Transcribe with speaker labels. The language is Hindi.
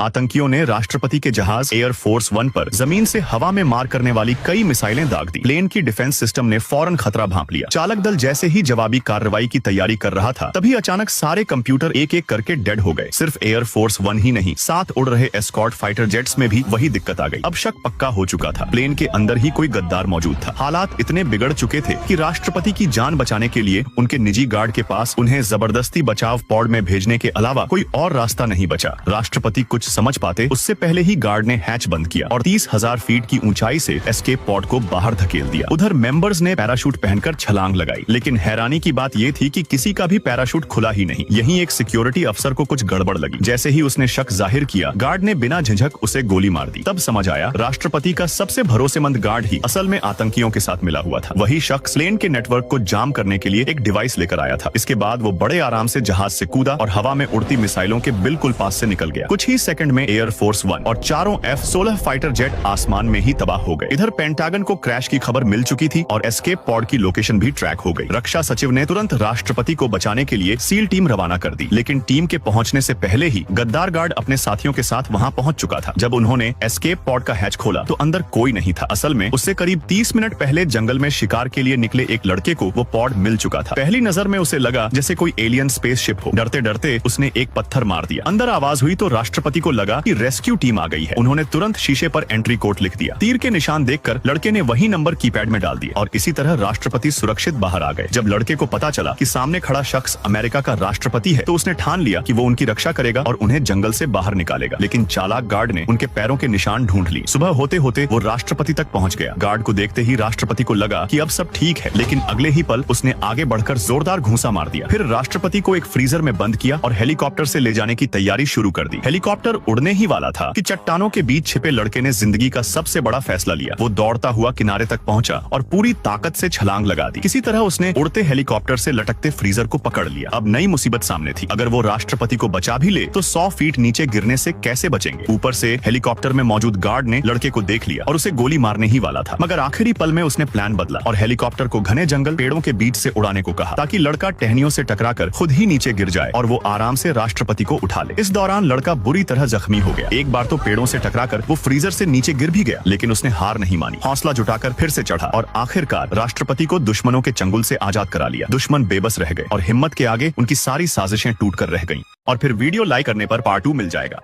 Speaker 1: आतंकियों ने राष्ट्रपति के जहाज एयर फोर्स 1 पर जमीन से हवा में मार करने वाली कई मिसाइलें दाग दी। प्लेन की डिफेंस सिस्टम ने फौरन खतरा भांप लिया। चालक दल जैसे ही जवाबी कार्रवाई की तैयारी कर रहा था, तभी अचानक सारे कंप्यूटर एक एक करके डेड हो गए। सिर्फ एयर फोर्स 1 ही नहीं, साथ उड़ रहे एस्कॉर्ट फाइटर जेट्स में भी वही दिक्कत आ गई। अब शक पक्का हो चुका था, प्लेन के अंदर ही कोई गद्दार मौजूद था। हालात इतने बिगड़ चुके थे कि राष्ट्रपति की जान बचाने के लिए उनके निजी गार्ड के पास उन्हें जबरदस्ती बचाव पॉड में भेजने के अलावा कोई और रास्ता नहीं बचा। राष्ट्रपति कुछ समझ पाते उससे पहले ही गार्ड ने हैच बंद किया और 30,000 फीट की ऊंचाई से एस्केप पॉड को बाहर धकेल दिया। उधर मेंबर्स ने पैराशूट पहनकर छलांग लगाई, लेकिन हैरानी की बात यह थी कि किसी का भी पैराशूट खुला ही नहीं। यहीं एक सिक्योरिटी अफसर को कुछ गड़बड़ लगी। जैसे ही उसने शक जाहिर किया, गार्ड ने बिना झिझक उसे गोली मार दी। तब समझ आया राष्ट्रपति का सबसे भरोसेमंद गार्ड ही असल में आतंकियों के साथ मिला हुआ था। वही शख्स प्लेन के नेटवर्क को जाम करने के लिए एक डिवाइस लेकर आया था। इसके बाद वो बड़े आराम से जहाज से कूदा और हवा में उड़ती मिसाइलों के बिल्कुल पास से निकल गया। कुछ ही सेकंड में एयर फोर्स 1 और चारों F-16 फाइटर जेट आसमान में ही तबाह हो गए। इधर पेंटागन को क्रैश की खबर मिल चुकी थी और एस्केप पॉड की लोकेशन भी ट्रैक हो गई। रक्षा सचिव ने तुरंत राष्ट्रपति को बचाने के लिए सील टीम रवाना कर दी, लेकिन टीम के पहुंचने से पहले ही गद्दार गार्ड अपने साथियों के साथ वहां पहुंच चुका था। जब उन्होंने एस्केप पॉड का हैच खोला तो अंदर कोई नहीं था। असल में उससे करीब 30 मिनट पहले जंगल में शिकार के लिए निकले एक लड़के को वो पॉड मिल चुका था। पहली नजर में उसे लगा जैसे कोई एलियन स्पेसशिप हो। डरते डरते उसने एक पत्थर मार दिया। अंदर आवाज हुई तो राष्ट्रपति को लगा कि रेस्क्यू टीम आ गई है। उन्होंने तुरंत शीशे पर एंट्री कोड लिख दिया। तीर के निशान देखकर लड़के ने वही नंबर कीपैड में डाल दिया और इसी तरह राष्ट्रपति सुरक्षित बाहर आ गए। जब लड़के को पता चला कि सामने खड़ा शख्स अमेरिका का राष्ट्रपति है, तो उसने ठान लिया कि वो उनकी रक्षा करेगा और उन्हें जंगल से बाहर निकालेगा। लेकिन चालाक गार्ड ने उनके पैरों के निशान ढूंढ लिए। सुबह होते होते वो राष्ट्रपति तक पहुंच गया। गार्ड को देखते ही राष्ट्रपति को लगा कि अब सब ठीक है, लेकिन अगले ही पल उसने आगे बढ़कर जोरदार घूंसा मार दिया। फिर राष्ट्रपति को एक फ्रीजर में बंद किया और हेलीकॉप्टर से ले जाने की तैयारी शुरू कर दी। हेलीकॉप्टर उड़ने ही वाला था कि चट्टानों के बीच छिपे लड़के ने जिंदगी का सबसे बड़ा फैसला लिया। वो दौड़ता हुआ किनारे तक पहुंचा और पूरी ताकत से छलांग लगा दी। किसी तरह उसने उड़ते हेलीकॉप्टर से लटकते फ्रीजर को पकड़ लिया। अब नई मुसीबत सामने थी। अगर वो राष्ट्रपति को बचा भी ले तो 100 फीट नीचे गिरने से कैसे बचेंगे। ऊपर से हेलीकॉप्टर में मौजूद गार्ड ने लड़के को देख लिया और उसे गोली मारने ही वाला था, मगर आखिरी पल में उसने प्लान बदला और हेलीकॉप्टर को घने जंगल पेड़ों के बीच से उड़ाने को कहा, ताकि लड़का टहनियों से टकराकर खुद ही नीचे गिर जाए और वो आराम से राष्ट्रपति को उठा ले। इस दौरान लड़का बुरी तरह जख्मी हो गया। एक बार तो पेड़ों से टकराकर वो फ्रीजर से नीचे गिर भी गया, लेकिन उसने हार नहीं मानी। हौसला जुटाकर फिर से चढ़ा और आखिरकार राष्ट्रपति को दुश्मनों के चंगुल से आजाद करा लिया। दुश्मन बेबस रह गए और हिम्मत के आगे उनकी सारी साजिशें टूट कर रह गईं। और फिर वीडियो लाइक करने पर पार्ट 2 मिल जाएगा।